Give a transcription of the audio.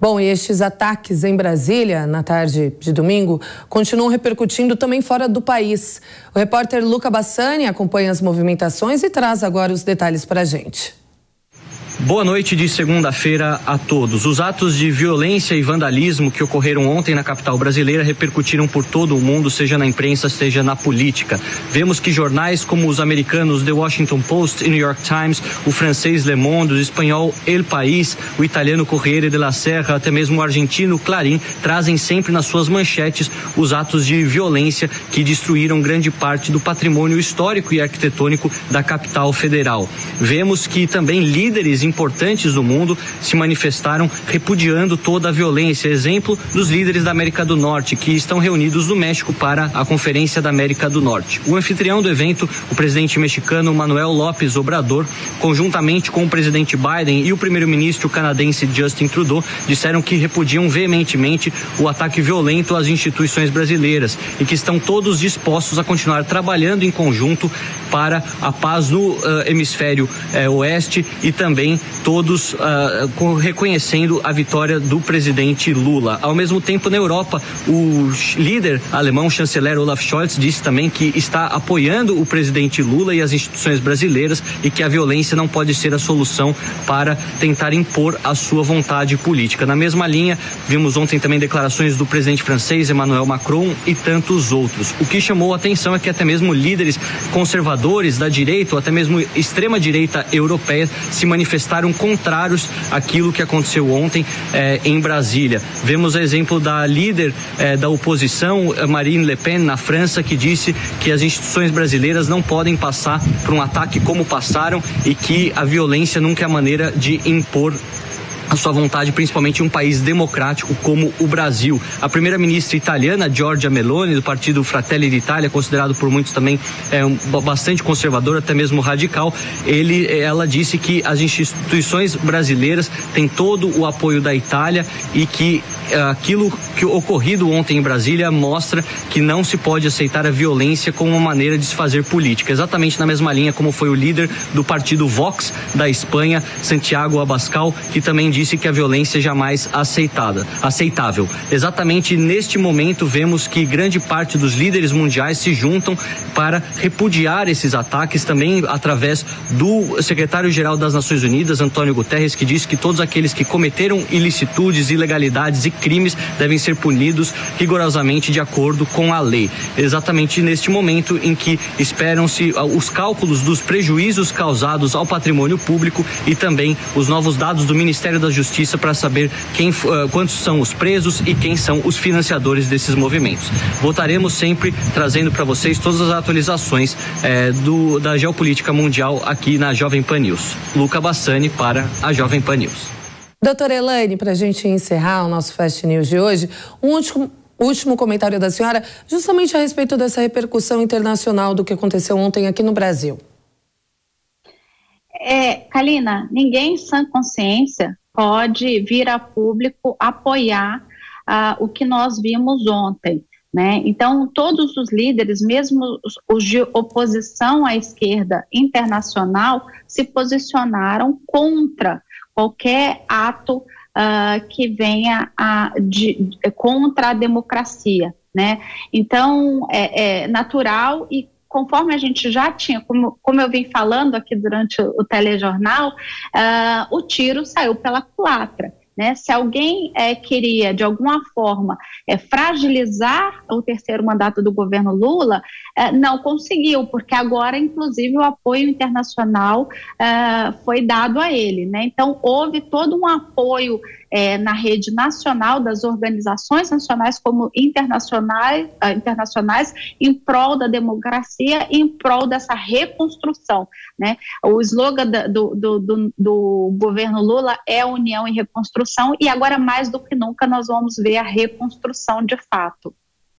Bom, e estes ataques em Brasília, na tarde de domingo, continuam repercutindo também fora do país. O repórter Luca Bassani acompanha as movimentações e traz agora os detalhes para a gente. Boa noite de segunda-feira a todos. Os atos de violência e vandalismo que ocorreram ontem na capital brasileira repercutiram por todo o mundo, seja na imprensa, seja na política. Vemos que jornais como os americanos The Washington Post e New York Times, o francês Le Monde, o espanhol El País, o italiano Corriere della Sera, até mesmo o argentino Clarín, trazem sempre nas suas manchetes os atos de violência que destruíram grande parte do patrimônio histórico e arquitetônico da capital federal. Vemos que também líderes importantes do mundo se manifestaram repudiando toda a violência. Exemplo dos líderes da América do Norte, que estão reunidos no México para a Conferência da América do Norte. O anfitrião do evento, o presidente mexicano Manuel López Obrador, conjuntamente com o presidente Biden e o primeiro-ministro canadense Justin Trudeau, disseram que repudiam veementemente o ataque violento às instituições brasileiras e que estão todos dispostos a continuar trabalhando em conjunto para a paz no hemisfério oeste e também todos reconhecendo a vitória do presidente Lula. Ao mesmo tempo, na Europa, o líder alemão, chanceler Olaf Scholz, disse também que está apoiando o presidente Lula e as instituições brasileiras e que a violência não pode ser a solução para tentar impor a sua vontade política. Na mesma linha, vimos ontem também declarações do presidente francês Emmanuel Macron e tantos outros. O que chamou a atenção é que até mesmo líderes conservadores da direita ou até mesmo extrema-direita europeia se manifestaram contrários àquilo que aconteceu ontem em Brasília. Vemos o exemplo da líder da oposição, Marine Le Pen, na França, que disse que as instituições brasileiras não podem passar por um ataque como passaram e que a violência nunca é a maneira de impor a sua vontade, principalmente em um país democrático como o Brasil. A primeira-ministra italiana, Giorgia Meloni, do partido Fratelli d'Italia, considerado por muitos também bastante conservador, até mesmo radical, ela disse que as instituições brasileiras têm todo o apoio da Itália e que aquilo que ocorrido ontem em Brasília mostra que não se pode aceitar a violência como uma maneira de se fazer política. Exatamente na mesma linha como foi o líder do partido Vox da Espanha, Santiago Abascal, que também disse que a violência é jamais aceitável. Exatamente neste momento vemos que grande parte dos líderes mundiais se juntam para repudiar esses ataques, também através do secretário-geral das Nações Unidas, Antônio Guterres, que disse que todos aqueles que cometeram ilicitudes, ilegalidades e crimes devem ser punidos rigorosamente de acordo com a lei. Exatamente neste momento em que esperam-se os cálculos dos prejuízos causados ao patrimônio público e também os novos dados do Ministério da Justiça para saber quantos são os presos e quem são os financiadores desses movimentos. Voltaremos sempre trazendo para vocês todas as atualizações da geopolítica mundial aqui na Jovem Pan News. Luca Bassani para a Jovem Pan News. Doutora Elaine, para a gente encerrar o nosso Fast News de hoje, um último comentário da senhora, justamente a respeito dessa repercussão internacional do que aconteceu ontem aqui no Brasil. Kalina, ninguém em sã consciência pode vir a público apoiar o que nós vimos ontem, né? Então, todos os líderes, mesmo os de oposição à esquerda internacional, se posicionaram contra qualquer ato que venha contra a democracia, né? Então, é natural e conforme a gente já tinha, como eu vim falando aqui durante o telejornal, o tiro saiu pela culatra, né? Se alguém queria, de alguma forma, fragilizar o terceiro mandato do governo Lula, não conseguiu, porque agora, inclusive, o apoio internacional foi dado a ele, né? Então, houve todo um apoio na rede nacional das organizações nacionais como internacionais em prol da democracia e em prol dessa reconstrução, né? O slogan do governo Lula é União e Reconstrução, e agora mais do que nunca nós vamos ver a reconstrução de fato.